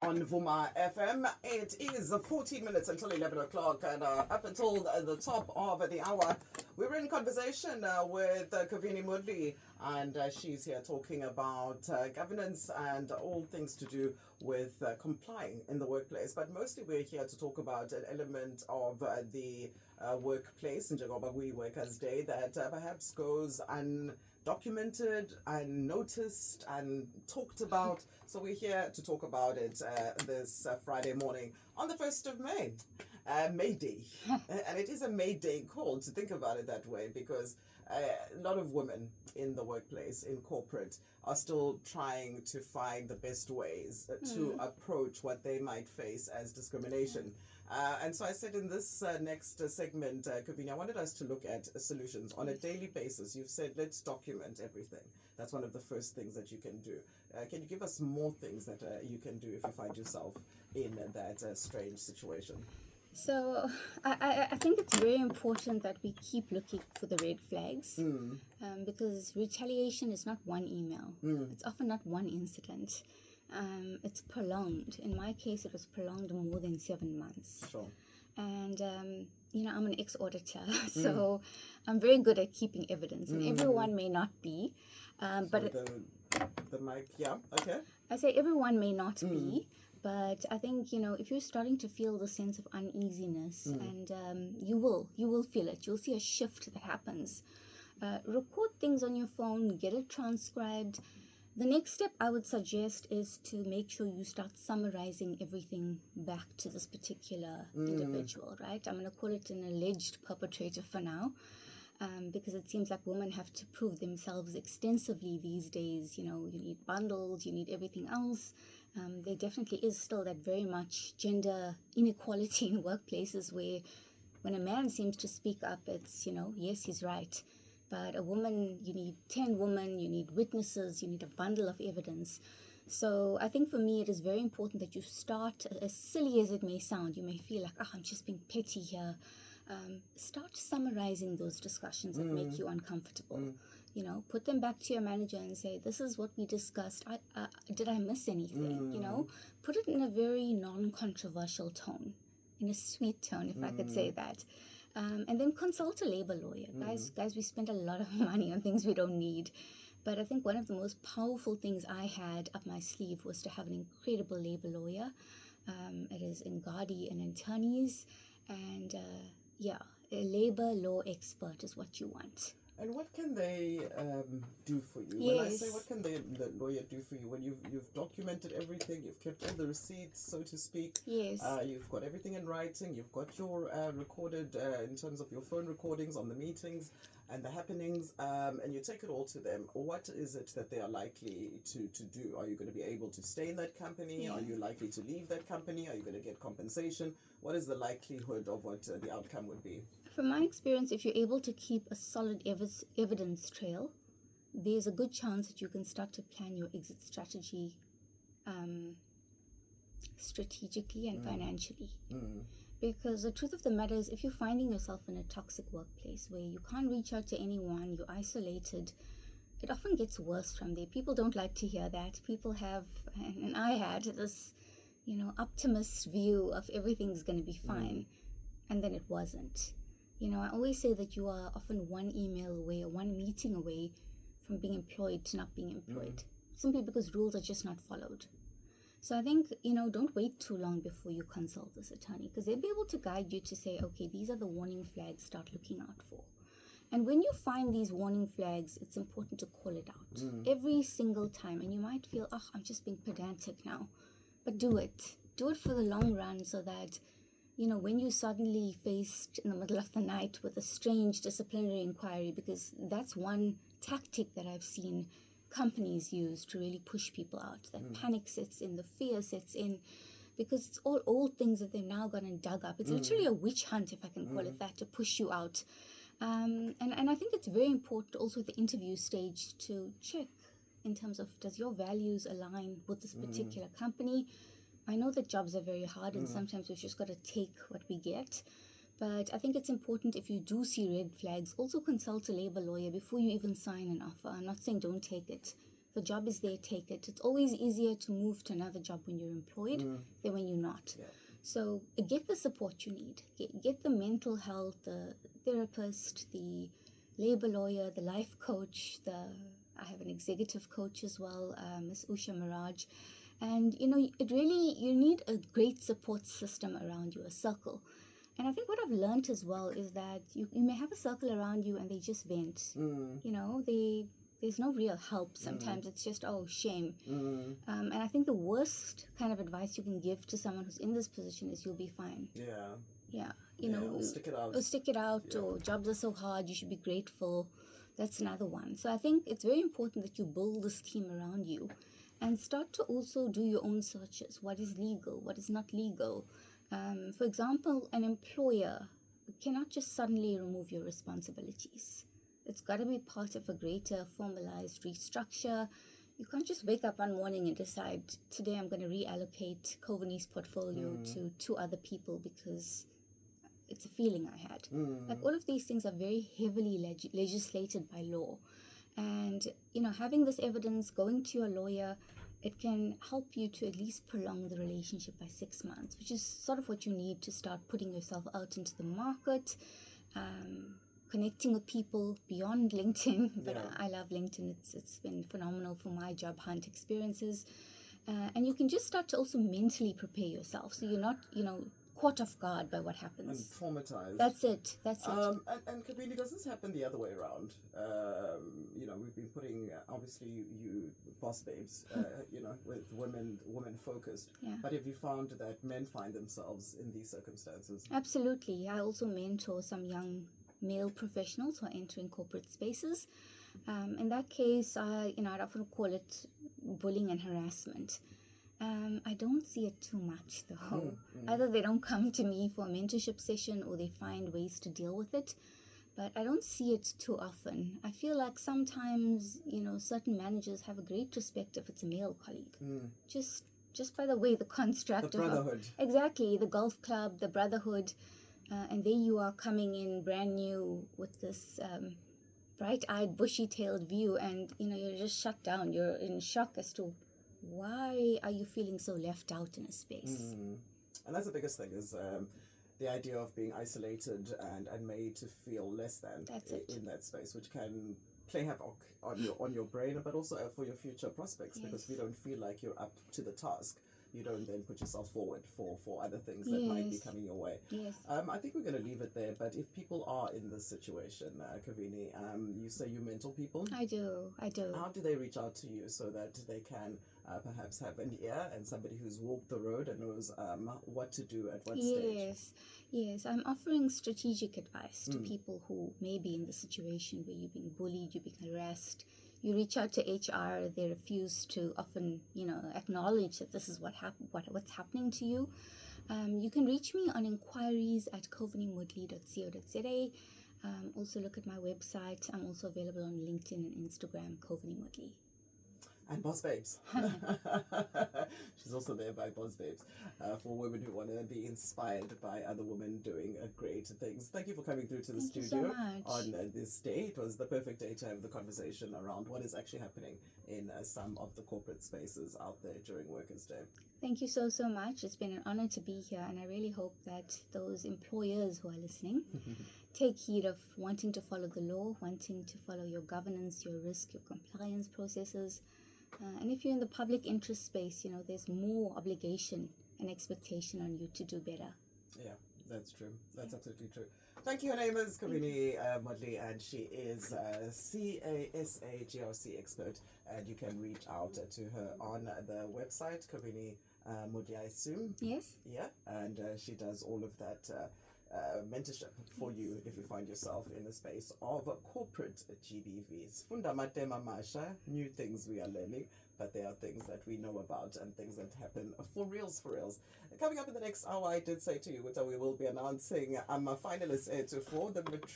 On Vuma FM. It is 14 minutes until 11 o'clock, and up until the top of the hour, we were in conversation with Kavini Mudli, and she's here talking about governance and all things to do with complying in the workplace. But mostly, we're here to talk about an element of the workplace in Njengoba Workers' Day that perhaps goes undocumented, unnoticed, and talked about. So we're here to talk about it this Friday morning on the 1st of May, May Day. And it is a May Day call to think about it that way because a lot of women in the workplace, in corporate, are still trying to find the best ways to approach what they might face as discrimination. And so I said in this next segment, Kavini, I wanted us to look at solutions on a daily basis. You've said, let's document everything. That's one of the first things that you can do. Can you give us more things that you can do if you find yourself in that strange situation? So I think it's very important that we keep looking for the red flags because retaliation is not one email. It's often not one incident. It's prolonged. In my case, it was prolonged more than 7 months. Sure. And, I'm an ex-auditor, so I'm very good at keeping evidence. And everyone may not be. But the mic, yeah, okay. I say everyone may not be. But I think, if you're starting to feel the sense of uneasiness, and you will feel it. You'll see a shift that happens. Record things on your phone, get it transcribed. The next step I would suggest is to make sure you start summarizing everything back to this particular individual, right? I'm going to call it an alleged perpetrator for now. Because it seems like women have to prove themselves extensively these days. You need bundles, you need everything else. There definitely is still that very much gender inequality in workplaces where when a man seems to speak up, it's, yes, he's right. But a woman, you need 10 women, you need witnesses, you need a bundle of evidence. So I think for me, it is very important that you start, as silly as it may sound, you may feel like, I'm just being petty here. Start summarizing those discussions that make you uncomfortable. Put them back to your manager and say, this is what we discussed. Did I miss anything? Put it in a very non-controversial tone, in a sweet tone, if I could say that. And then consult a labor lawyer. Guys, we spend a lot of money on things we don't need. But I think one of the most powerful things I had up my sleeve was to have an incredible labor lawyer. It is Ngadi and attorneys. And a labor law expert is what you want. And what can they do for you? Yes. When I say what can the lawyer do for you, when you've documented everything, you've kept all the receipts, so to speak. Yes. You've got everything in writing. You've got your recorded in terms of your phone recordings on the meetings and the happenings, and you take it all to them. What is it that they are likely to do? Are you going to be able to stay in that company? Yeah. Are you likely to leave that company? Are you going to get compensation? What is the likelihood of what the outcome would be? From my experience, if you're able to keep a solid evidence trail, there's a good chance that you can start to plan your exit strategy strategically and financially. Because the truth of the matter is, if you're finding yourself in a toxic workplace where you can't reach out to anyone, you're isolated, it often gets worse from there. People don't like to hear that. People have, and I had this, optimist view of everything's going to be fine. And then it wasn't. I always say that you are often one email away or one meeting away from being employed to not being employed, simply because rules are just not followed. So I think, don't wait too long before you consult this attorney, because they'll be able to guide you to say, okay, these are the warning flags, start looking out for. And when you find these warning flags, it's important to call it out every single time. And you might feel, I'm just being pedantic now. But do it. Do it for the long run so that, when you suddenly faced in the middle of the night with a strange disciplinary inquiry, because that's one tactic that I've seen companies use to really push people out. That panic sets in, the fear sets in, because it's all old things that they've now gone and dug up. It's literally a witch hunt, if I can call it that, to push you out. And I think it's very important also at the interview stage to check in terms of, does your values align with this particular company? I know that jobs are very hard and sometimes we've just got to take what we get. But I think it's important, if you do see red flags, also consult a labor lawyer before you even sign an offer. I'm not saying don't take it. If a job is there, take it. It's always easier to move to another job when you're employed than when you're not. Yeah. So get the support you need. Get the mental health, the therapist, the labor lawyer, the life coach. I have an executive coach as well, Miss Usha Miraj. And, you need a great support system around you, a circle. And I think what I've learned as well is that you may have a circle around you and they just vent. There's no real help. Sometimes it's just, oh, shame. And I think the worst kind of advice you can give to someone who's in this position is you'll be fine. Yeah. Yeah. Or stick it out. Or stick it out, or jobs are so hard, you should be grateful. That's another one. So I think it's very important that you build this team around you and start to also do your own searches. What is legal? What is not legal? For example, an employer cannot just suddenly remove your responsibilities. It's got to be part of a greater formalized restructure. You can't just wake up one morning and decide, today I'm going to reallocate Coveney's portfolio to 2 other people because it's a feeling I had. Like, all of these things are very heavily legislated by law. And, having this evidence, going to your lawyer, it can help you to at least prolong the relationship by 6 months, which is sort of what you need to start putting yourself out into the market, connecting with people beyond LinkedIn. But I love LinkedIn. It's been phenomenal for my job hunt experiences. And you can just start to also mentally prepare yourself so you're not, caught off guard by what happens. And traumatized. That's it. And Kabini, does this happen the other way around? We've been putting, obviously, you boss babes, with women focused. Yeah. But have you found that men find themselves in these circumstances? Absolutely. I also mentor some young male professionals who are entering corporate spaces. In that case, I'd often call it bullying and harassment. I don't see it too much, though. Either they don't come to me for a mentorship session or they find ways to deal with it. But I don't see it too often. I feel like sometimes, certain managers have a great respect if it's a male colleague. Just by the way the construct The brotherhood. Exactly, the golf club, the brotherhood. And there you are coming in brand new with this bright-eyed, bushy-tailed view, and, you're just shut down. You're in shock as to why are you feeling so left out in a space? And that's the biggest thing is the idea of being isolated and made to feel less than in that space, which can play havoc on your brain, but also for your future prospects, because if you don't feel like you're up to the task, you don't then put yourself forward for other things that might be coming your way. Yes. I think we're going to leave it there, but if people are in this situation, Kavini, you say you mentor people? I do. How do they reach out to you so that they can perhaps have an ear and somebody who's walked the road and knows what to do at what stage? Yes. I'm offering strategic advice to people who may be in the situation where you're being bullied, you're being harassed. You reach out to HR, they refuse to often, acknowledge that this is what's happening to you. You can reach me on inquiries@coveneymoodley.co.za. Also look at my website. I'm also available on LinkedIn and Instagram, Coveney Moodley. And Boss Babes. She's also there by Boss Babes for women who want to be inspired by other women doing great things. Thank you for coming through to the studio on this day. It was the perfect day to have the conversation around what is actually happening in some of the corporate spaces out there during Workers' Day. Thank you so much. It's been an honor to be here, and I really hope that those employers who are listening take heed of wanting to follow the law, wanting to follow your governance, your risk, your compliance processes. And if you're in the public interest space, there's more obligation and expectation on you to do better. Yeah, that's true. That's absolutely true. Thank you. Her name is Coveney Moodley, and she is a CASA GRC expert. And you can reach out to her on the website, Coveney Moodley, I assume. Yes. Yeah, and she does all of that mentorship for you if you find yourself in the space of corporate GBVs. Funda matema masha, new things we are learning, but there are things that we know about and things that happen for reals. Coming up in the next hour, I did say to you that we will be announcing finalists for the